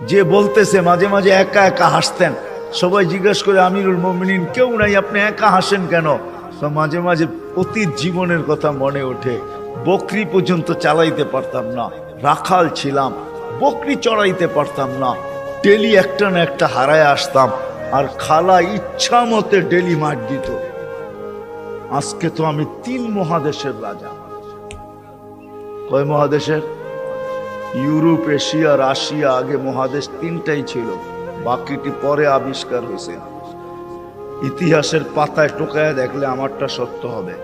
যে বলতেছে মাঝে মাঝে একা একা হাসতেন, সবাই জিজ্ঞেস করে আমিরুল মুমিনিন কেউ নাই, আপনি একা হাসেন কেন? তো মাঝে মাঝে অতীত জীবনের কথা মনে ওঠে। বকরি পর্যন্ত চালাইতে পারতাম না, রাখাল ছিলাম, বকরি চড়াইতে পারতাম না, ডেলি একটা না একটা হারায় আসতাম, আর খালা ইচ্ছা মতে ডেলি মার দিত। আজকে তো আমি 3 মহাদেশের রাজা। কয় মহাদেশের? Europe, Asia, Russia. আগে মহাদেশ 3টাই ছিল, বাকিটি পরে আবিষ্কার হয়েছে। ইতিহাসের পাতায় টোকায় দেখলে আমারটা সত্য হবে।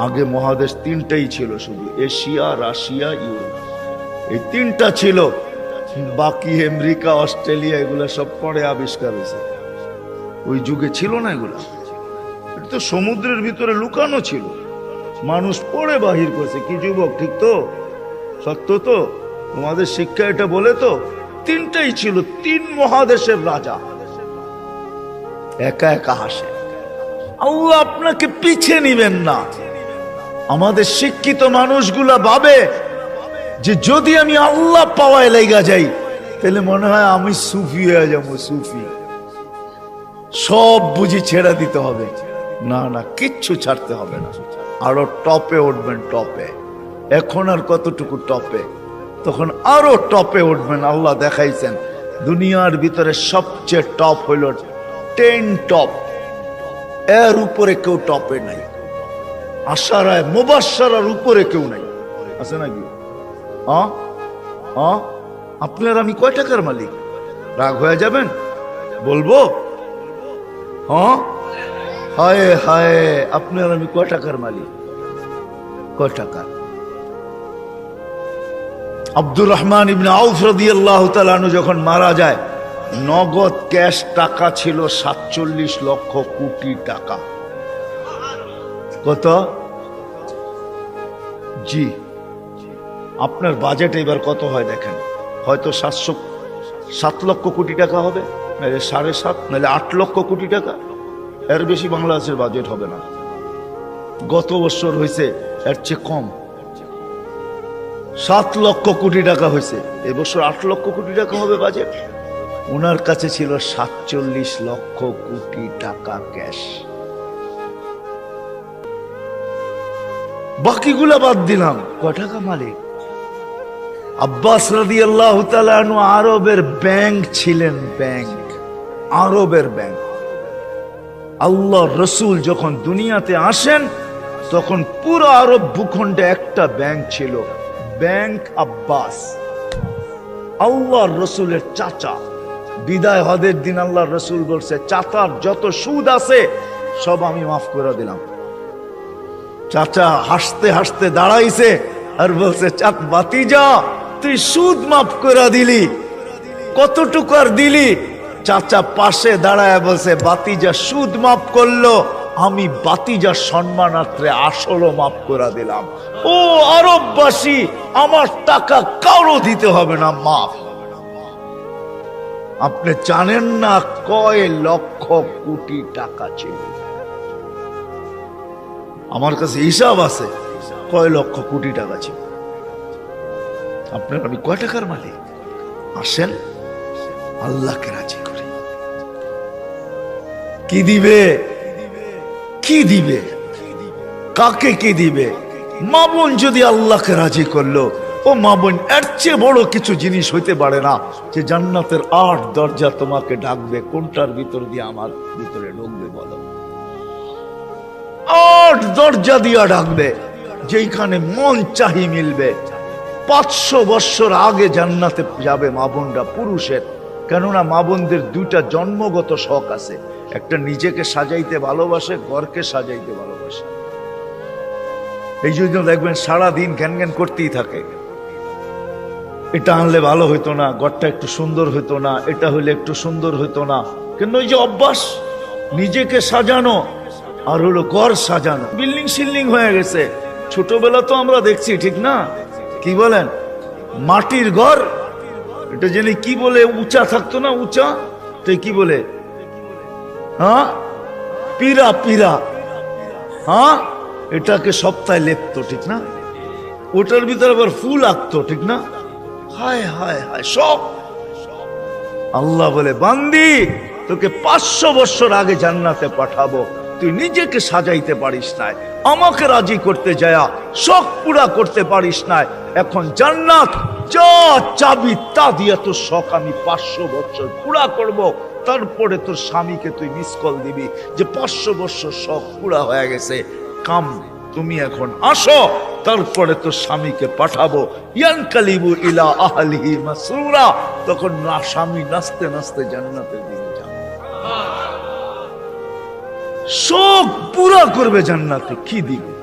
আগে মহাদেশ 3টাই ছিল, শুধু এশিয়া, রাশিয়া, ইউরোপ, এই 3টা ছিল। বাকি আমেরিকা, অস্ট্রেলিয়া এগুলো সব পরে আবিষ্কার হয়েছে। ওই যুগে ছিল না এগুলা। এটা তো সমুদ্রের ভিতরে লুকানো ছিল, মানুষ পড়ে বাহির করছে। কি যুবক, ঠিক তো? সত্য তো? তোমাদের শিক্ষা এটা বলে তো 3টাই ছিল, 3 মহাদেশের রাজা। একা একা হাসে। আল্লাহ আপনাকে পিছিয়ে নিবেন না। আমাদের শিক্ষিত মানুষগুলা ভাবে যে যদি আমি আল্লাহ পাওয়ায় লেগা যাই তাহলে মনে হয় আমি সুফি হয়ে যাবো। সুফি সব বুঝি ছেড়ে দিতে হবে। না না, কিচ্ছু ছাড়তে হবে না, আরো টপে উঠবেন। টপে এখন আর কতটুকু টপে, তখন আরো টপে উঠবেন। আল্লাহ দেখাইছেন দুনিয়ার ভিতরে সবচেয়ে টপ হইল 10 টপ, এর উপরে কেউ টপে নাই। আশারায় মুবাশশারার উপরে কেউ নাই, আছে নাকি? আপনার আমি কয় টাকার মালিক? রাগ হয়ে যাবেন? বলবো? হায় হায়, আপনার আমি কয় টাকার মালিক? কয় টাকার? আব্দুর রহমান ইবনে আউফ রাদিয়াল্লাহু তাআলা আনহু যখন মারা যায়, নগদ ক্যাশ টাকা ছিল 47 লক্ষ কোটি টাকা। কত? জি, আপনার বাজেট এবার কত হয় দেখেন। হয়তো 7 লক্ষ কোটি টাকা হবে, নাহলে 7.5, নাহলে 8 লক্ষ কোটি টাকা। এর বেশি বাংলাদেশের বাজেট হবে না। গত বছর হয়েছে এর চেয়ে কম, 7 লক্ষ কোটি টাকা হয়েছে। এবছর 8 লক্ষ কোটি টাকা হবে বাজেট। ওনার কাছে ছিল 47 লক্ষ কোটি টাকা ক্যাশ। বাকিগুলা বাদ দিলাম, কয় টাকা মালিক? আব্বাস রাদিয়াল্লাহু তাআলা আনহু আরবের ব্যাংক ছিলেন, ব্যাংক, আরবের ব্যাংক। আল্লাহ রসুল যখন দুনিয়াতে আসেন তখন পুরো আরব ভূখণ্ডে একটা ব্যাংক ছিল, ব্যাংক আব্বাস। আল্লাহ রসুলের চাচা বিদায় হজের দিন আল্লাহ রসুল বলছে, চাচার যত সুদ আছে সব আমি মাফ করে দিলাম। চাচা হাসতে হাসতে দাঁড়াইছে আর বলছে, বাতিজা তুই সুদ মাফ করে দিলি, কতটুকু আর দিলি? চাচা পাশে দাঁড়ায় বলছে, বাতিজা সুদ মাফ করলো, আমি বাতিজার সম্মানার্থে আসলও মাফ করে দিলাম। ও আরববাসী, আমার টাকা কারো দিতে হবে না, মাফ। আপনি জানেন না কয় লক্ষ কোটি টাকা ছিল? আমার কাছে হিসাব আছে কয় লক্ষ কোটি টাকা ছিল। আপনার আমি কয় টাকার মালিক? আসেন আল্লাহকে রাজি করি। কি দিবে? কি দিবে? কাকে কি দিবে? মা বোন যদি আল্লাহকে রাজি করলো, ও মা বোন, এর চেয়ে বড় কিছু জিনিস হইতে পারে না যে জান্নাতের 8 দরজা তোমাকে ডাকবে। কোনটার ভিতর দিয়ে আমার ভিতরে ঢুকবে বলো? 8 দরজা দিয়া ডাকবে, যেখানে মন চাহি মিলবে। 500 বছর আগে জান্নাতে যাবে মা বোনরা, পুরুষের। কেননা মা বোনদের 2টা জন্মগত শখ আছে, একটা নিজেকে সাজাইতে ভালোবাসে, ঘরকে সাজাইতে ভালোবাসে। এই জন্য দেখবেন সারাদিন জ্ঞান জ্ঞান করতেই থাকে, এটা আনলে ভালো হইতো না, ঘরটা একটু সুন্দর হইতো না, এটা হইলে একটু সুন্দর হইতো না। কিন্তু ওই যে অভ্যাস নিজেকে সাজানো আর হলো ঘর সাজানো, বিল্ডিং শিল্ডিং হয়ে গেছে। ছোটবেলা তো আমরা দেখছি, ঠিক না? কি বলেন? মাটির ঘর, এটা জেনে কি বলে, উঁচা থাকতো না, উঁচা, তাই কি বলে? হ্যাঁ, পিরা, পিরা। হ্যাঁ, এটাকে সপ্তাহে লেপতো, ঠিক না? ওটার ভিতরে আবার ফুল আঁকতো, ঠিক না? হায় হায় হায়, সব আল্লাহ বলে, বান্দি তোকে 500 বছর আগে জান্নাতে পাঠাবো, তুই নিজেকে সাজাইতে পারিস নাই, আমাকে রাজি করতে যায়া শখ পুরা করতে পারিস নাই, এখন জান্নাত যা চাবি তা দিয়ে তোর শখ আমি 500 বছর পুরা করব। তারপরে তোর স্বামীকে তুই মিস কল দিবি যে 500 বছর শখ পুরা হয়ে গেছে, কাম তুমি এখন আসো, তারপরে তোর স্বামীকে পাঠাবো। ইয়ানকালিবু ইলা আহলিহি মাসরুরা, তখন না স্বামী নাচতে নাচতে জান্নাতের দিকে যাবে, শখ পুরা করবে জান্নাতে। কি দিবে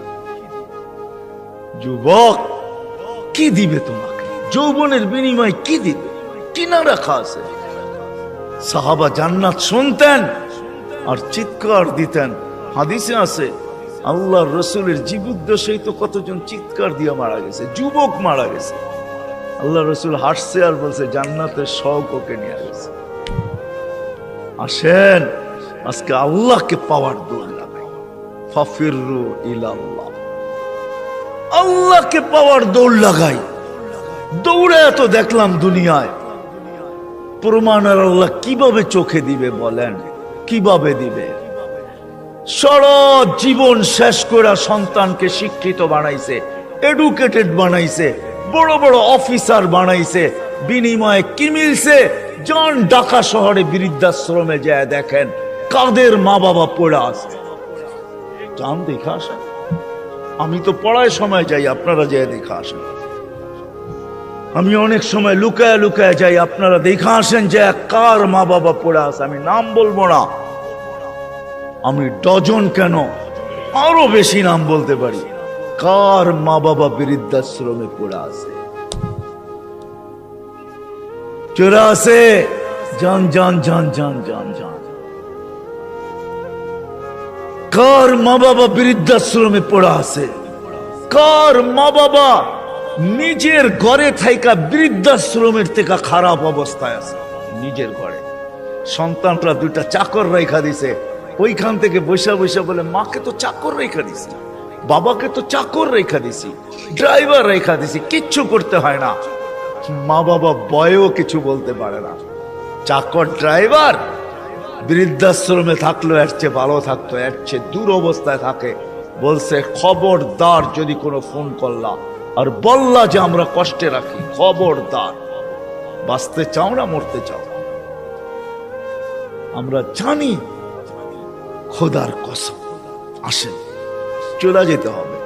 যুবক, কি দিবে তোমাকে? যৌবনের বিনিময় কি দিবে? কিনা রাখা আছে। সাহাবা জান্নাত শুনতেন আর চিৎকার দিতেন। হাদিসে আছে আল্লাহর রসুলের জীবদ্দশায় তো কতজন চিৎকার দিয়ে মারা গেছে, যুবক মারা গেছে। আল্লাহ রসুল হাসছে আর বলছে জান্নাতের শখ ওকে নিয়ে গেছে। আসেন আজকে আল্লাহকে পাওয়ার দৌড় লাগাই, ফাফিরু ইলাল্লাহ, আল্লাহকে পাওয়ার দৌড় লাগাই। দৌড়ে তো দেখলাম দুনিয়ায়, প্রমাণ আর আল্লাহ কিভাবে চোখে দিবে বলেন? কিভাবে দিবে? সারা জীবন শেষ করে সন্তানকে শিক্ষিত বানাইছে, এডুকেটেড বানাইছে, বড় বড় অফিসার বানাইছে, বিনিময়ে কি মিলছে? জন ঢাকা শহরে বৃদ্ধাশ্রমে যায় দেখেন কাদের মা বাবা পড়ে আছে, যান দেখা আসেন। আমি তো পড়ায় সময় যাই, আপনারা যায় দেখা আসেন। আমি অনেক সময় লুকায় লুকায় যাই, আপনারা দেখা আসেন যে কার মা বাবা পড়ে আছে। আমি নাম বলবো না, আমি ডজন কেন আরো বেশি নাম বলতে পারি, কার মা বাবা বৃদ্ধাশ্রমে পড়ে আছে, চোরা আছে। জান জান জান জান জান জান, কার মা বাবা বৃদ্ধাশ্রমে পড়ে আছে, কার মা বাবা নিজের ঘরে থাইকা বৃদ্ধাশ্রমের থেকে খারাপ অবস্থায় আছে। নিজের ঘরে সন্তানরা দুইটা চাকর রেখা দিছে, ওইখান থেকে বৈশা বৈশা বলে মাকে তো চাকর রেখা দিছি, বাবাকে তো চাকর রেখা দিছি, ড্রাইভার রেখা দিছি, কিচ্ছু করতে হয় না। মা বাবা বয়েও কিছু বলতে পারে না। চাকর ড্রাইভার বৃদ্ধাশ্রমে থাকলো এর চেয়ে ভালো থাকতো, এর চেয়ে দূর অবস্থায় থাকে। বলছে খবরদার যদি কোনো ফোন করলা আর বললা যে আমরা কষ্টে রাখি, খবরদার, বাঁচতে চাও না মরতে চাও। আমরা জানি খোদার কসম, আসেন চলে যেতে হবে।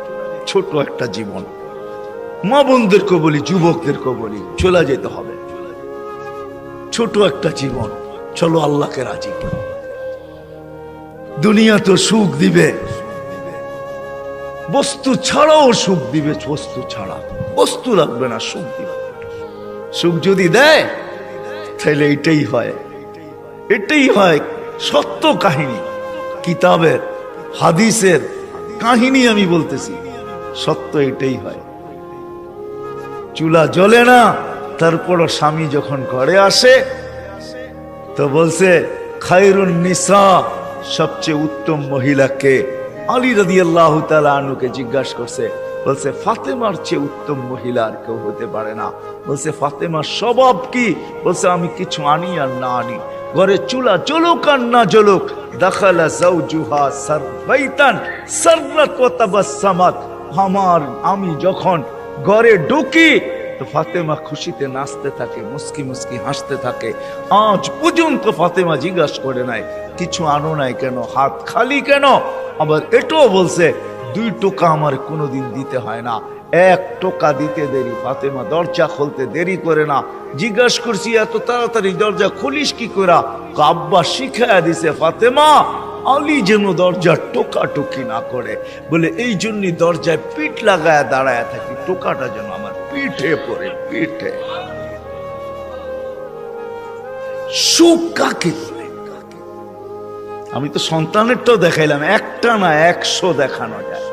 ছোট একটা জীবন, মা বোনদেরকে বলি, যুবকদেরকে বলি, চলে যেতে হবে। ছোট একটা জীবন, চলো আল্লাহকে রাজি করি। দুনিয়া তো সুখ দিবে, বস্তু ছাড়াও সুখ দিবে, বস্তু ছাড়া বস্তু লাগবে না, সুখ দিবে। সুখ যদি দেয় তাহলে এটাই হয়, এটাই হয় সত্য কাহিনী, কিতাবের হাদিসের কাহিনী আমি বলতেছি, সত্য এটাই হয়। চুলা জ্বলে না, তারপরও স্বামী যখন ঘরে আসে তো বলছে খায়রুন নিসা, সবচেয়ে উত্তম মহিলাকে? আলী রাদিয়াল্লাহু তাআলা আনহুকে জিজ্ঞাসা করছে, বলছে ফাতেমার চেয়ে উত্তম মহিলা আর কেউ হতে পারে না। বলছে ফাতেমার স্বভাব কি? বলছে আমি কিছু আনি আর না আনি, ঘরে চুলা জ্বলুক আর না জ্বলুক, দাখালা যাওজুহা সারবাইতান সাররাত ওয়া তাবাসসামাত, আমি যখন ঘরে ঢুকি তো ফাতেমা খুশিতে নাচতে থাকে, মুস্কি মুস্কি হাসতে থাকে। আজ পর্যন্ত ফাতেমা জিজ্ঞাসা করে নাই কিছু আনো নাই কেন, হাত খালি কেন। আবার এটাও বলছে 2 টোকা আমার কোনোদিন দিতে হয় না, 1 টোকা দিতে দেরি। ফাতেমা দরজা খুলতে দেরি করে না। জিজ্ঞাসা করছি এত তাড়াতাড়ি দরজা খুলিস কি করে? আব্বা শিখায়া দিছে ফাতেমা আলী যেন দরজা টোকাটুকি না করে, বলে এই জন্যই দরজায় পিঠ লাগায় দাঁড়ায় থাকি, টোকাটা যেন আমার পিঠে পড়ে, পিঠে। সুখ কাকে? আমি তো সন্তানেরটাও দেখাইলাম, একটা না 100 দেখানো যায়।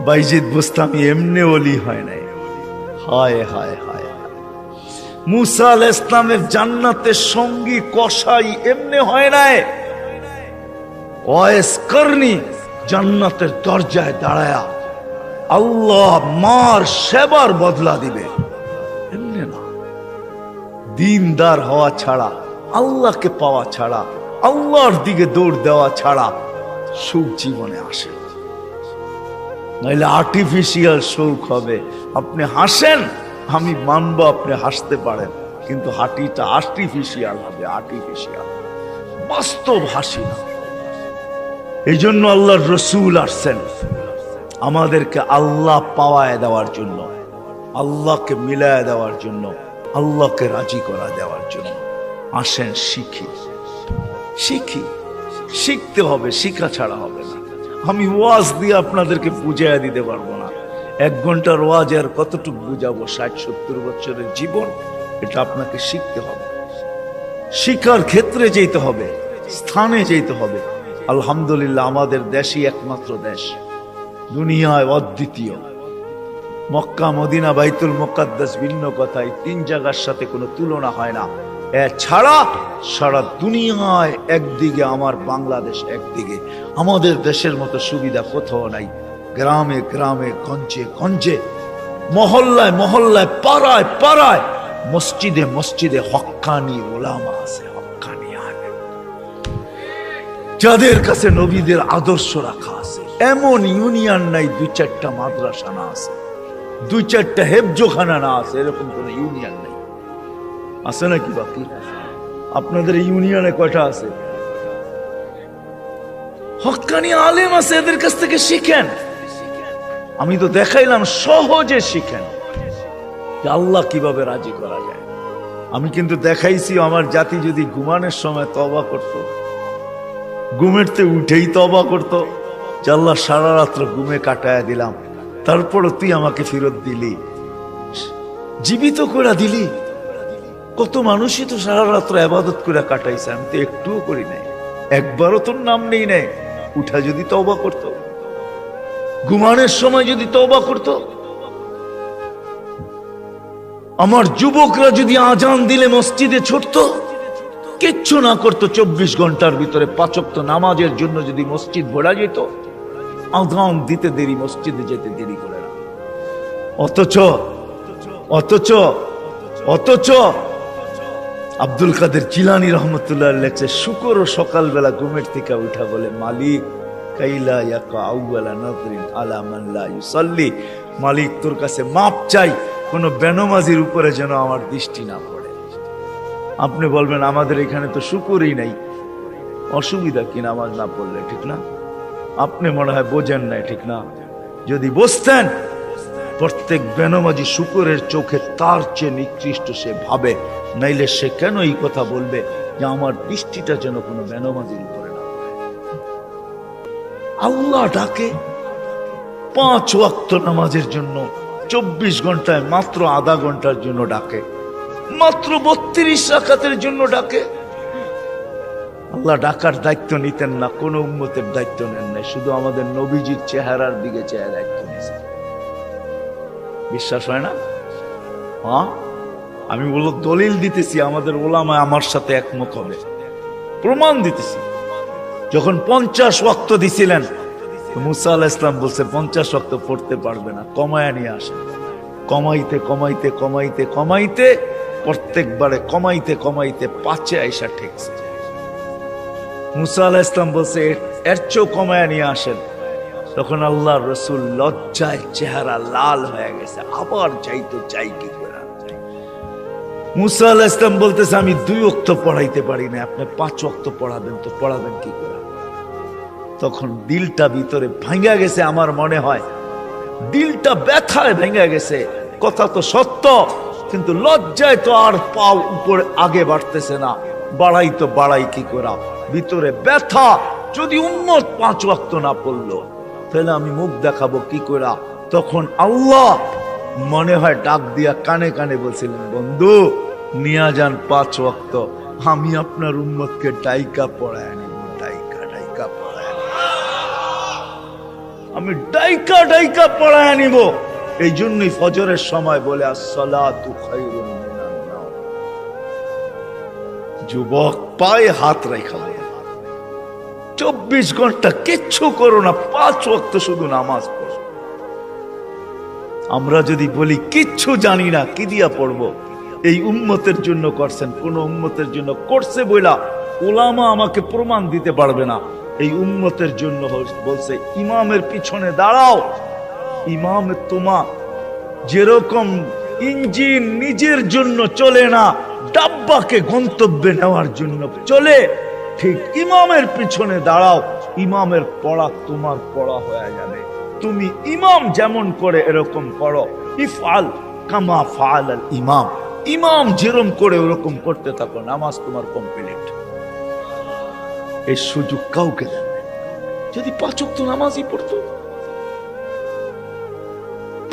বাইজিদ বুস্তামি এমনি ওলি হয় নাই। হায় হায় হায়, মুসা আলাইহিস সালামের জান্নাতের সঙ্গী কসাই এমনি হয় নাই। ওয়াইস করনি জান্নাতের দরজায় দাঁড়ায়া আল্লাহ মার সেবার বদলা দিবে, এমনি না। দিনদার হওয়া ছাড়া, আল্লাহকে পাওয়া ছাড়া, আল্লাহর দিকে দৌড় দেওয়া ছাড়া সুখ জীবনে আসে না। নাহলে আর্টিফিশিয়াল সুখ হবে। আপনি হাসেন, আমি মানবো আপনি হাসতে পারেন, কিন্তু হাঁটিটা আর্টিফিশিয়াল হবে, আর্টিফিশিয়াল, বাস্তব হাসি না। এই জন্য আল্লাহর রসুল আসছেন আমাদেরকে আল্লাহ পাওয়ায় দেওয়ার জন্য, আল্লাহকে মিলায় দেওয়ার জন্য, আল্লাহকে রাজি করা দেওয়ার জন্য। আসেন শিখি, শিখি, শিখতে হবে, শিখা ছাড়া হবে না। আমি ওয়াজ দিয়ে আপনাদেরকে বুঝাইয়া দিতে পারবো না। 1 ঘন্টার ওয়াজ আর কতটুকু বুঝাবো? 60-70 বছরের জীবন, এটা আপনাকে শিখতে হবে, শিক্ষার ক্ষেত্রে যেতে হবে, স্থানে যেতে হবে। আলহামদুলিল্লাহ আমাদের দেশই একমাত্র দেশ, দুনিয়ায় অদ্বিতীয়। মক্কা, মদিনা, বাইতুল মুকাদ্দাস ভিন্ন কথা, এই 3 জায়গার সাথে কোনো তুলনা হয় না। এছাড়া সারা দুনিয়ায় একদিকে আমার বাংলাদেশ, একদিকে আমাদের দেশের মতো সুবিধা কোথাও নাই। গ্রামে গ্রামে, গঞ্জে গঞ্জে, মহল্লায় মহল্লায়, পাড়ায় পাড়ায়, মসজিদে মসজিদে হক্কানি ওলামা আছে, হক্কানি আলেম, যাদের কাছে নবীদের আদর্শ রাখা আছে। এমন ইউনিয়ন নাই 2-4টা মাদ্রাসা না আছে, 2-4টা হেফজোখানা না আছে, এরকম কোন ইউনিয়ন নেই। আছে নাকি? বাকি আপনাদের ইউনিয়নে কয়টা আছে? হক্কানি আলেম আছে, এদের কাছ থেকে শিখেন। আমি তো দেখাইলাম, সহজে শিখেন যে আল্লাহ কিভাবে রাজি করা যায়। আমি কিন্তু দেখাইছি আমার জাতি যদি ঘুমানোর সময় তওবা করত, ঘুমেরতে উঠেই তওবা করত, যে আল্লাহ সারা রাত্র ঘুমে কাটায় দিলাম, তারপরও তুই আমাকে ফেরত দিলি, জীবিত করে দিলি। কত মানুষই তো সারা রাত্র ইবাদত করে কাটাইছে, আমি তো একটুও করি নাই, একবারও তোর নাম নেই নাই। উঠা যদি তওবা করত, ঘুমানোর সময় যদি তওবা করত, আমার যুবকরা যদি আজান দিলে মসজিদে ছুটতো, কিচ্ছু না করতো, 24 ঘন্টার ভিতরে 5 ওয়াক্ত নামাজের জন্য যদি মসজিদ ভরা যেত, আজান দিতে দেরি, মসজিদে যেতে দেরি করে না। অথচ অথচ অথচ আব্দুল কাদের জিলানী রহমতুল্লাহ লেখছে, শুকর সকালবেলা ঘুমের থেকে উঠা বলে, মালিক কাইলা ইয়াকা আউয়ালা নাযরিন আলা মান লা ইউসাল্লি, মালিক তোর কাছে মাপ চাই, কোন বেনমাজির উপরে যেন আমার দৃষ্টি না পড়ে। আপনি বলবেন আমাদের এখানে তো শুকরই নাই, অসুবিধা কি নামাজ না পড়লে? ঠিক না? আপনি মনে হয় বোঝেন নাই, ঠিক না? যদি বুঝতেন, প্রত্যেক বেনমাজি শুকরের চোখে তার চেয়ে নিকৃষ্ট সে ভাবে, নাইলে সে কেন এই কথা বলবে যে আমার দৃষ্টিটা যেন কোনো বেনমাজির উপরে না পড়ে। আল্লাহ ডাকে 5 ওয়াক্ত নামাজের জন্য, 24 ঘন্টায় মাত্র আধা ঘন্টার জন্য ডাকে, মাত্র 32 রাকাতের জন্য ডাকে। আল্লাহ ডাকার দায়িত্ব নিতেন না, কোন উম্মতের দায়িত্ব নেন নাই, শুধু আমাদের নবীজির চেহারার দিকে চেয়ে দায়িত্ব নিয়েছেন। বিশ্বাস হয় না? হ্যাঁ, আমি বলবো দলিল দিতেছি, আমাদের ওলামা আমার সাথে একমত হবে, প্রমাণ দিতেছি। যখন 50 ওয়াক্ত দিছিলেন, মুসা আলাইহিস সালাম বলছে 50 ওয়াক্ত পড়তে পারবে না, কমায়া নিয়ে আসেন। কমাইতে কমাইতে কমাইতে কমাইতে প্রত্যেকবারে কমাইতে কমাইতে 5-এ আইসা ঠেকছে। মুসা আলাইহিস সালাম বলছে এর চেয়েও কমায়া নিয়ে আসেন। তখন আল্লাহর রাসূল লজ্জায় চেহারা লাল হয়ে গেছে, আবার যাইতো, চাই কি করে। মুসা আলাইহিস সালাম বলতেছে আমি 2 ওয়াক্ত পড়াইতে পারি না, আপনি 5 ওয়াক্ত পড়াবেন, তো পড়াবেন কি করে? তখন দিলটা ভিতরে ভাঙা গেছে, আমার মনে হয় দিলটা ব্যথায় ভেঙে গেছে। কথা তো সত্য, কিন্তু লজ্জায় তো আর পাও উপরে আগে বাড়তেছে না, বাড়াই তো বাড়াই কি করা, ভিতরে ব্যথা। যদি উম্মত 5 ওয়াক্ত না পড়লো, তাহলে আমি মুখ দেখাবো কি করা? তখন আল্লাহ মনে হয় ডাক দিয়া কানে কানে বলছিলেন, বন্ধু নিয়া যান 5 ওয়াক্ত, আমি আপনার উম্মতকে ডাইকা পড়ায় আনিব, ডাইকা ডাইকা পড়ায় আনিব, আমি ডাইকা ডাইকা পড়ায় আনিব। এই জন্যই ফজরের সময় বলে আসসালাতু খায়রুম মিনান নাওম। যুবক পায়ে হাত রাখা বলে 24 ঘন্টা কিচ্ছু করো না, 5 ওয়াক্ত শুধু নামাজ পড়ো। আমরা যদি বলি কিচ্ছু জানি না, কি দিয়া পড়বো? এই উম্মতের জন্য করছেন, কোন উম্মতের জন্য করছে বইলা উলামা আমাকে প্রমাণ দিতে পারবে না। এই উম্মতের জন্য বলছে ইমামের পিছনে দাঁড়াও। ইমামে তোমা যেরকম ইঞ্জিন নিজের জন্য চলে না, ডাব্বাকে গন্তব্যে নেওয়ার জন্য চলে, ঠিক ইমামের পিছনে দাঁড়াও। ইমামের পড়া তোমার পড়া হয়ে যাবে। তুমি ইমাম যেমন করে এরকম করো। ইফআল কামা ফাআল আল ইমাম, ইমাম যেরকম করে ওরকম করতে থাকো, নামাজ তোমার কমপ্লিট। এই সুযোগ কাউকে দেন। যদি 5 ওয়াক্ত নামাজই পড়তো,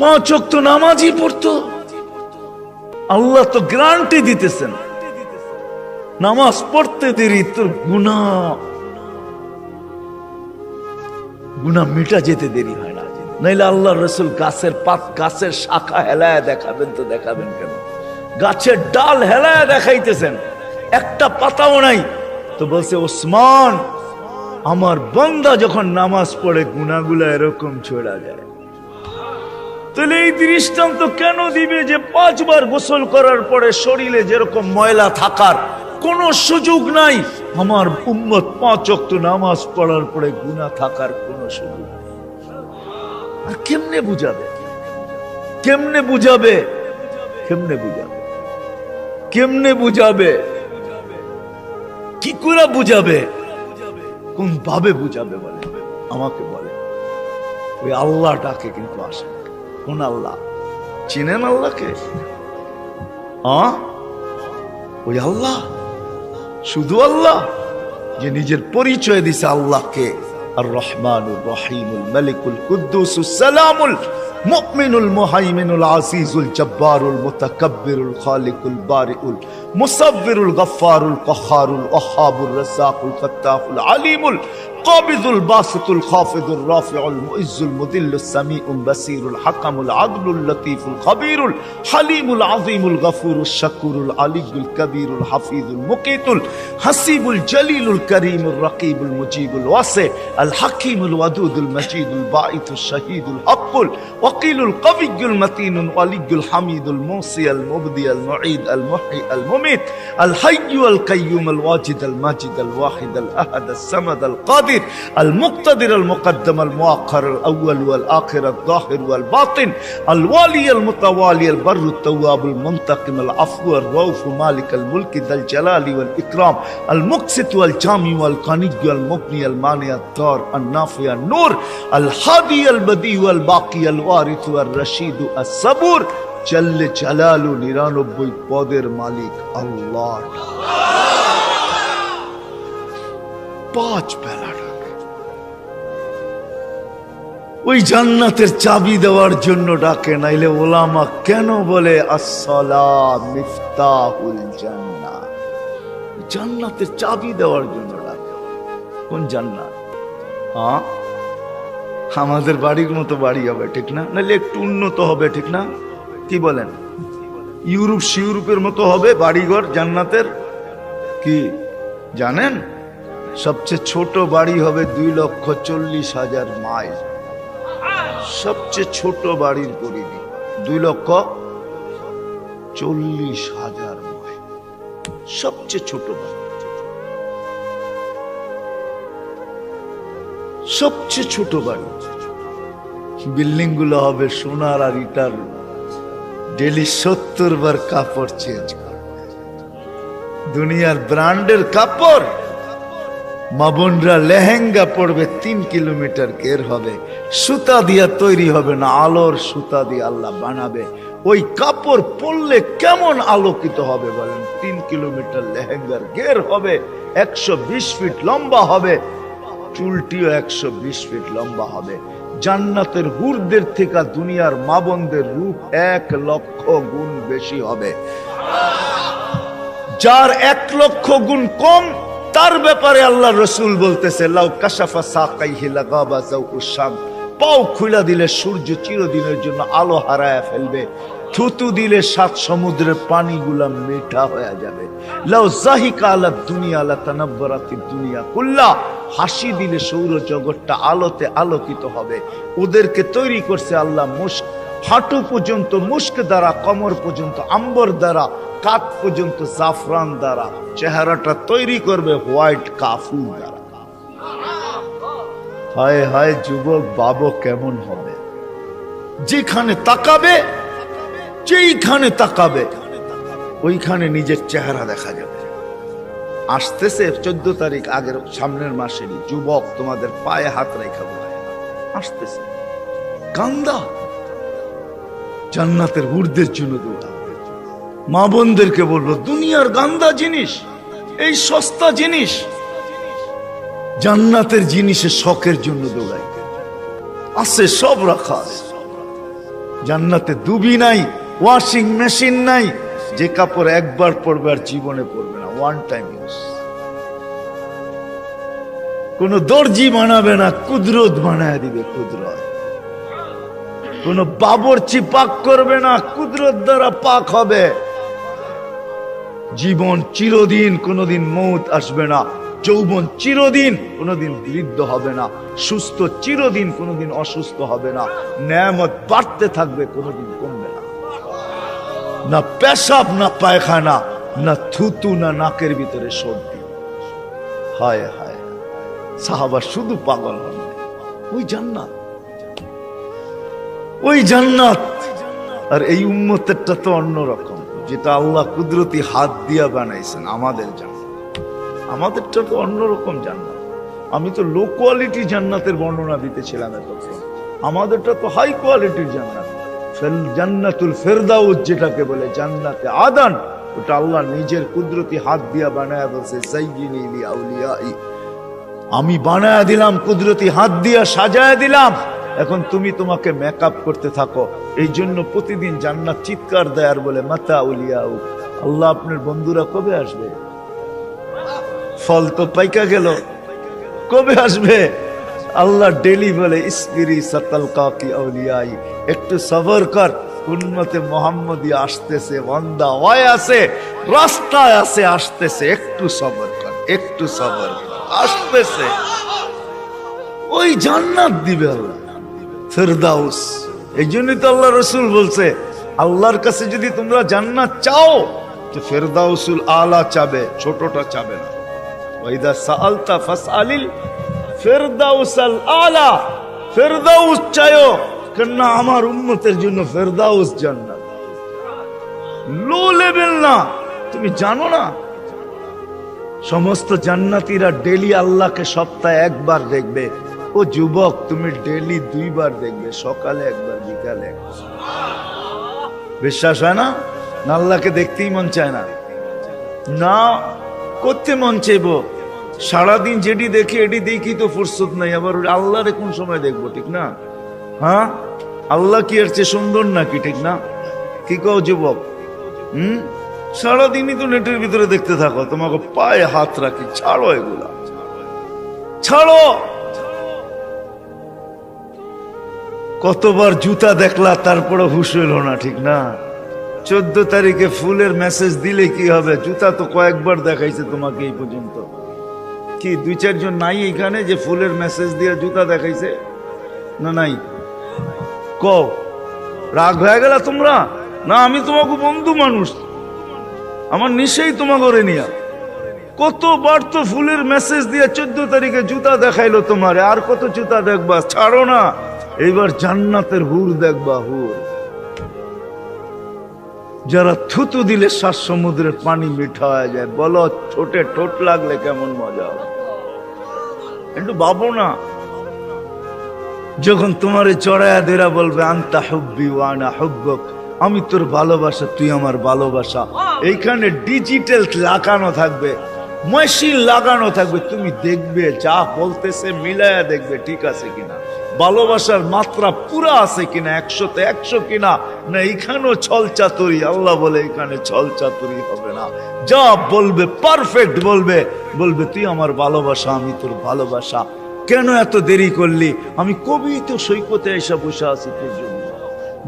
5 ওয়াক্ত নামাজই পড়তো, আল্লাহ তো গ্যারান্টি দিতেছেন নামাজ পড়তে দেরি তোর গুনাহ মিটা যেতে দেরি হয় না। নাইলে আল্লাহ রসুল গাছের পাত, গাছের শাখা হেলায় দেখাবেন তো দেখাবেন কেন? গাছের ডাল হেলায় দেখাইতেছেন, একটা পাতাও নাই। তো বলছে ওসমান, আমার বান্দা যখন নামাজ পড়ে গুনাহগুলা এরকম ছড়া যায়। তাহলে এই দৃষ্টান্ত কেন দিবে যে 5 বার গোসল করার পরে শরীরে যেরকম ময়লা থাকার কোনো সুযোগ নাই, আমার উম্মত 5 ওয়াক্ত নামাজ পড়ার পরে গুনাহ থাকার কোনো সুযোগ নেই। আর কেমনে বুঝাবে? কেমনে বুঝাবে? কেমনে বুঝাবে? কেমনে বুঝাবে? কি করে বুঝাবে? কোন ভাবে বুঝাবে বলে? আমাকে বলে। ওই আল্লাহটাকে কিন্তু আসে। কোন আল্লাহ? চিনেন আল্লাহকে? ওই আল্লাহ, শুধু আল্লাহ যে নিজের পরিচয় দিছে আল্লাহকে আর রহমানুর রহিমুল মালিকুল কুদ্দুসুস সালামুল মুমিনুল মুহাইমিনুল আজিজুল জব্বারুল মুতাকাব্বিরুল খালিকুল বারিউল মুসাব্বিরুল গফফারুল কহারুল ওয়াহাবুর রাজ্জাকুল ফাত্তাহুল আলিমুল কাবিদুল বাসিতুল খাফিদুর রাফিউল মুইজ্জুল মুদিল্লুস সামিউল বাসিরুল হাকামুল আদলুল লতীফুল খবীরুল হালিমুল আযীমুল গফুরুশ শাকুরুল আলিয়ুল কবীরুল হাফিজুল মুকিতুল হাসিবুল জলিলুল করিমুর রকিবুল মুজিবুল ওয়াসি আল হাকিমুল ওয়াদুদুল মজিদুল বাঈতুশ শাহীদুল হকুল ওয়াকিলুল কবিয়ুল মতিনুল ওয়ালিয়ুল হামিদুল মুসি আল মুবদি আল মুঈদ আল মুহয়ি আল মুমিত আল হাইয়্যু আল কাইয়্যুম আল ওয়াজিদ আল মাজিদ আল ওয়াহিদ আল আহাদ আস সামাদ আল কাদির المقتدر المقدم المؤخر الأول والآخر الظاهر والباطن الوالي المتوالي البر التواب المنتقم العفو الرؤوف مالك الملك ذا الجلال والإكرام المقسط والجامع والقني والمغني المانع الضار النافع النور الهادي البديع والباقي الوارث والرشيد الصبور جل جلاله 99 পদের মালিক আল্লাহ। 5 বেলা ওই জান্নাতের চাবি দেওয়ার জন্য ডাকে। নাইলে ওলামা কেন বলে আসসালাম মিফতাহুল জান্নাহ? জান্নাতের চাবি দেওয়ার জন্য ডাকে। কোন জান্নাত? আমাদের বাড়ির মতো বাড়ি হবে, ঠিক না? নাইলে একটু উন্নত হবে, ঠিক না? কি বলেন? ইউরোপের মতো হবে বাড়িঘর জান্নাতের। কি জানেন? সবচেয়ে ছোট বাড়ি হবে 2,40,000 মাইল। সবচেয়ে ছোট বাড়ির পরিধি 2,40,000 মাইল। সবচেয়ে ছোট বাড়ি, সবচেয়ে ছোট বাড়ি। বিল্ডিং গুলো হবে সোনার আর ইটার। ডেলি 70 বার কাপড় চেঞ্জ করবে। দুনিয়ার ব্র্যান্ডের কাপড়। মা বোনরা লেহেঙ্গা পড়বে 3 কিলোমিটার ঘের হবে, সুতা দিয়া তৈরি হবে না, আলোর সুতা দিয়ে আল্লাহ বানাবে। ওই কাপড় পরলে কেমন আলোকিত হবে বলেন? 3 কিলোমিটার লেহেঙ্গার ঘের হবে, 120 ফিট লম্বা হবে, চুলটিও 120 ফিট লম্বা হবে। জান্নাতের হুরদের থেকে দুনিয়ার মা বোনদের রূপ 1 লক্ষ গুণ বেশি হবে। যার 1 লক্ষ গুণ কম, তার ব্যাপারে আল্লাহ রসুল বলতেছে লাউ কাশাফা সাকাইহি লাগাবা যাউউশ শাম। পাও খুলে দিলে সূর্য চিরদিনের জন্য আলো হারায় ফেলবে। থুতু দিলে 7 সমুদ্রের পানিগুলা মিঠা হয়ে যাবে। লাউ জাহিকা আলা দুনিয়া লা তানাব্বারাতিদ দুনিয়া কুল্লা। হাসি দিলে সৌর জগৎটা আলোতে আলোকিত হবে। ওদেরকে তৈরি করছে আল্লাহ মুস্ক, হাঁটু পর্যন্ত মুস্ক দ্বারা, কমর পর্যন্ত আম্বর দ্বারা, কাত পর্যন্ত জাফরান দ্বারা, চেহারাটা তৈরি করবে হোয়াইট কাফুর দ্বারা। হায় হায় যুবক বাবু কেমন হবে? যেখানে তাকাবে, যেইখানে তাকাবে ওইখানে নিজের চেহারা দেখা যাবে। আসতেছে 14 তারিখ, আগের সামনের মাসেরই। যুবক তোমাদের পায়ে হাত রেখা আসতেছে, কান্দা জান্নাতের হুরদের জন্য দৌড়া। মা বোনদেরকে বলবো, দুনিয়ার গান্দা জিনিস, এই সস্তা জিনিস, জান্নাতের জিনিসের শখের জন্য দৌড়াই আছে, সব রাখা আছে। জান্নাতে দুবি নাই, ওয়াশিং মেশিন নাই, যে কাপড় একবার পরবে আর জীবনে পরবে না, ওয়ান টাইম ইউজ। কোন দর্জি বানাবে না, কুদরত বানায় দিবে কুদরত। কোন বাবরচি পাক করবে না, কুদরত দ্বারা পাক হবে। জীবন চিরদিন, কোনদিন মৌত আসবে না। যৌবন চিরদিন, কোনদিন বৃদ্ধ হবে না। সুস্থ চিরদিন, কোনদিন অসুস্থ হবে না। নেয়ামত বাড়তে থাকবে, কোনদিন কমবে না। না পেশাব, না পায়খানা, না থুতু, না নাকের ভিতরে সর্দি। হায় হায়, সাহাবা শুধু পাগল হন। ওই জান্নাত, ওই জান্নাত। আর এই উম্মতেরটা তো অন্যরকম, যেটা আল্লাহ কুদরতি হাত দিয়া বানাইছেন। আমাদের জান্নাত, আমাদেরটা তো অন্যরকম জান্নাত। আমি তো লো কোয়ালিটি জান্নাতের বর্ণনা দিতেছিলাম এতক্ষণ। আমাদেরটা তো হাই কোয়ালিটির জান্নাত। জান্নাতুল ফেরদাউস যেটাকে বলে, জান্নাতে আদান, ওটা আল্লাহ নিজের কুদরতি হাত দিয়া বানায়া বলছে, যায়্যিনি লিআউলিয়াই, আমি বানায়া দিলাম, কুদরতি হাত দিয়া সাজায়া দিলাম। এখন তুমি তোমাকে মেকআপ করতে থাকো। এই জন্য প্রতিদিন জান্নাত চিৎকার দেয় আর বলে, মাতা উলিয়াউ, আল্লাহ আপনার বন্ধুরা কবে আসবে? ফল তো পাইকা গেল, কবে আসবে? আল্লাহ ডেলি বলে, ইসবিরি সাতালকাকি আউলিয়াই, একটু সবর কর, উম্মতে মুহাম্মদী আসতেছে, বান্দা ওয়ায় আছে, রাস্তায় আছে, আসতেছে, একটু সবর কর, একটু সবর কর, আসতেছে। ওই জান্নাত দিবে আল্লাহ, ফেরদাউস। এই জন্যই তো আল্লাহ রসুল বলছে, আল্লাহর কাছে যদি তোমরা জান্নাত চাও তো ফেরদাউসুল আলা চাবে, ছোটটা চাবে না। ওয়াইদা সাআলতা ফাসআলিল ফেরদাউসাল আলা, ফেরদাউস চাইও, কেন আমার উম্মতের জন্য ফেরদাউস জান্নাত। লো লেভেল না। তুমি জানো না, সমস্ত জান্নাতীরা ডেলি আল্লাহকে সপ্তাহে একবার দেখবে। ও যুবক, তুমি ডেলি 2 বার দেখবে, সকালে একবার, বিকালে একবার। বিশ্বাস হয় না? আল্লাহকে দেখতেই মন চায় না, না করতে মন চাইব। সারাদিন যেটি দেখি এটি দেখি তো ফুরসত নাই, আবার আল্লাহরে কোন সময় দেখবো? ঠিক না? হ্যাঁ, আল্লাহ কি এর চেয়ে সুন্দর নাকি? ঠিক না? কি কও যুবক? সারাদিনই তো নেটের ভিতরে দেখতে থাকো, তোমাকে পায়ে হাত রাখি, ছাড়ো এগুলা, ছাড়ো। কতবার জুতা দেখলা, তারপরে হুশ হইল না, ঠিক না? 14 তারিখে ফুলের মেসেজ দিলে কি হবে? জুতা তো কয়েকবার দেখাইছে তোমাকে এই পর্যন্ত। কি 2-4 জন নাই এখানে যে ফুলের মেসেজ দিয়ে জুতা দেখাইছে? না নাই? কও, রাগ হয়ে গেল তোমরা? না, আমি তোমাকে বন্ধু মানুষ, আমার নিশ্চয়ই তোমাকে নিয়া কতবার তো ফুলের মেসেজ দিয়ে 14 তারিখে জুতা দেখাইলো তোমারে। আর কত জুতা দেখবা? ছাড়ো না। এইবার জান্নাতের হুর দেখবা, হুর যারা থুতু দিলে 7 সমুদ্রের পানি মিঠা হয়ে যায়। বলো, ঠোঁটে ঠোঁট লাগলে কেমন মজা হবে? একটু ভাবো না। যখন তোমারে চড়ায়া দেরা বলবে, আনতা হুব্বি ওয়া আনা হুব্বুক, আমি তোর ভালোবাসা, তুই আমার ভালোবাসা। এইখানে ডিজিটাল লাগানো থাকবে, মেশিন লাগানো থাকবে। তুমি দেখবে, যা বলতেছে মিলায়া দেখবে ঠিক আছে কিনা, ভালোবাসার মাত্রা পুরা আছে কিনা, 100তে 100 কিনা, না এখানেও ছল চাতুরি। আল্লাহ বলে এখানে ছল চাতুরি হবে না, যা বলবে পারফেক্ট বলবে। বলবে, তুই আমার ভালোবাসা, আমি তোর ভালোবাসা। কেন এত দেরি করলি? আমি কবি তো সৈকতে এসে বসে আছি তোর জন্য।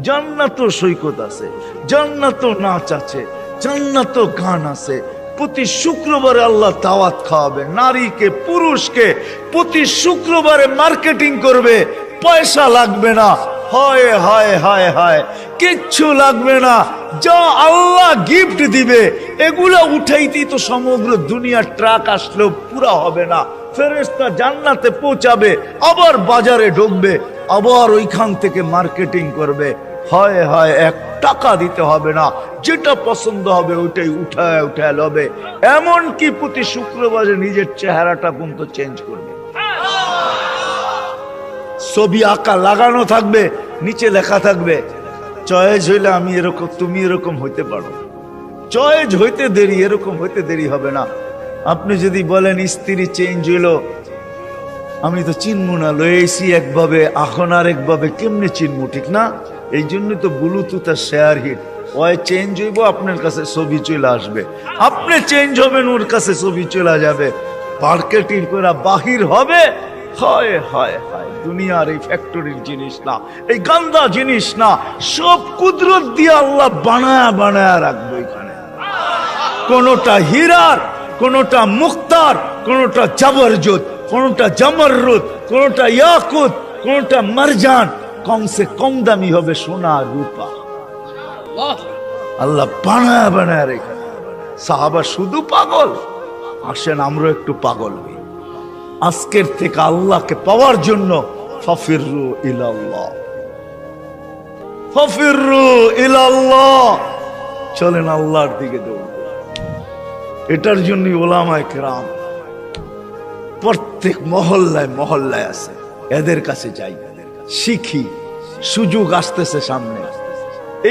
জান্নাত সৈকত আছে, জান্নাত নাচ আছে, জান্নাত গান আছে। প্রতি শুক্রবারে আল্লাহ দাওয়াত খাওয়াবে নারীকে, পুরুষকে। প্রতি শুক্রবারে মার্কেটিং করবে, পয়সা লাগবে না। হায় হায় হায় হায়, কিচ্ছু লাগবে না, যা আল্লাহ গিফট দিবে এগুলা উঠাইতেই তো সমগ্র দুনিয়ার ট্রাক আসলেও পুরা হবে না। ফেরেশতা জান্নাতে পৌঁছাবে, আবার বাজারে ঢুকবে, আবার ওইখান থেকে মার্কেটিং করবে। হয় হয় 1 টাকা দিতে হবে না, যেটা পছন্দ হবে ওইটাই উঠায় উঠায় লবে। এমনকি প্রতি শুক্রবারে নিজের চেহারাটা পর্যন্ত চেঞ্জ করবে। ছবি আঁকা লাগানো থাকবে, নিচে লেখা থাকবে চয়েস হইলে আমি এরকম, তুমি এরকম হইতে পারো। চয়েস হইতে দেরি, এরকম হইতে দেরি হবে না। আপনি যদি বলেন স্ত্রী চেঞ্জ হইল, আমি তো চিনবো না, লয়েছি একভাবে এখন আর একভাবে, কেমনে চিনবো, ঠিক না? এই জন্য তো ব্লুটুথ আর শেয়ার হিট, ওই চেঞ্জ হইব, আপনার কাছে ছবি চলে আসবে, আপনি চেঞ্জ হবেন, ওর কাছে ছবি চলে যাবে। মার্কেটিং করে বাহির হবে। হয় হয় হয়, দুনিয়ার এই ফ্যাক্টরির জিনিস না, এই গান্দা জিনিস না, সব কুদরত দিয়ে আল্লাহ বানায়া বানায়া রাখবে এখানে। কোনটা হীরার, কোনটা মুক্তার, কোনটা জবরজত, কোনটা জমররুদ, কোনটা ইয়াকুত, কোনটা মারজান, কমসে কম দামি হবে সোনা রূপা। আল্লাহ বানায়া বানায়া রেখে। সাহাবা শুধু পাগল, আসেন আমরা একটু পাগল হই। আজকের থেকে আল্লাহকে পাওয়ার জন্য ফাফিরু ইলাল্লাহ, ফাফিরু ইলাল্লাহ, চলেন আল্লাহর দিকে দৌড়। এটার জন্য ওলামায়ে কেরাম প্রত্যেক মহল্লায় মহল্লায় আছে, এদের কাছে যাই, শিখি। সুযোগ আসতেছে সামনে,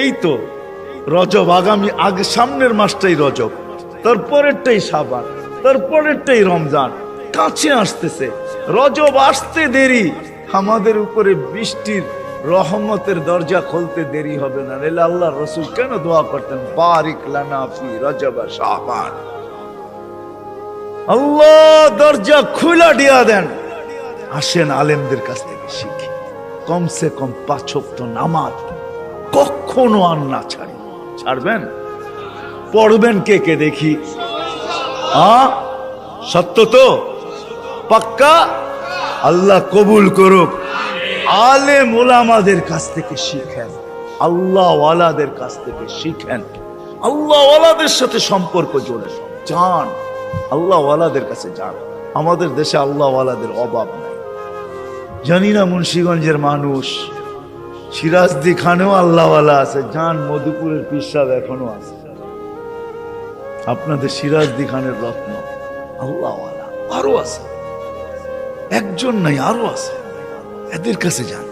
এই তো রজব, আগামী আগে সামনের মাসটাই রজব, তারপরেরটাই শাবান, তারপরেরটাই রমজান, কাছে আসতেছে। রজব আসতে দেরি, আমাদের উপরে বৃষ্টির রহমতের দরজা খুলতে দেরি হবে না। নাহলে আল্লাহ রসুল কেন দোয়া করতেন, বারিক লানা ফি রজব শাবান, আল্লাহ দরজা খুলা দিয়া দেন। আসেন আলেমদের কাছ থেকে শিখি, কমসে কম 5 ওয়াক্ত নামাজ কখনো আর না ছাড়ি। ছাড়বেন? পড়বেন কে কে দেখি? সত্য তো? পাক্কা? আল্লাহ কবুল করুক। আলেম ওলামাদের কাছ থেকে শিখেন, আল্লাহ ওয়ালাদের কাছ থেকে শিখেন, আল্লাহ ওয়ালাদের সাথে সম্পর্ক জোড়েন, যান আল্লাহ ওয়ালাদের কাছে যান। আমাদের দেশে আল্লাহ ওয়ালাদের অভাব নাই। জানি না মুন্সিগঞ্জের মানুষ, সিরাজদি খানেও আল্লাহ ওয়ালা আছে, যান মধুপুরের পীর সাহেব এখনো আছে, আপনাদের সিরাজদি খানের রত্ন আল্লাহ ওয়ালা আরো আছে, একজন নাই আরো আছে, এদের কাছে যান।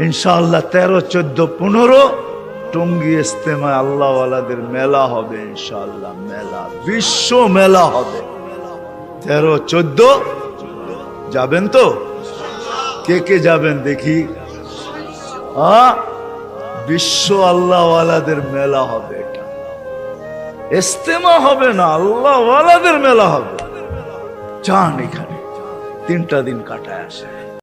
ইনশাআল্লাহ 13, 14, 15 টঙ্গী ইস্তেমায় আল্লাহ ওয়ালাদের মেলা হবে ইনশাআল্লাহ, মেলা, বিশ্ব মেলা হবে। 13, 14 যাবেন তো? কে কে যাবেন দেখি? বিশ্ব আল্লাহ ওয়ালাদের মেলা হবে, এটা ইস্তেমা হবে না, আল্লাহ ওয়ালাদের মেলা হবে। যান এখানে 3টা দিন কাটায় আসে।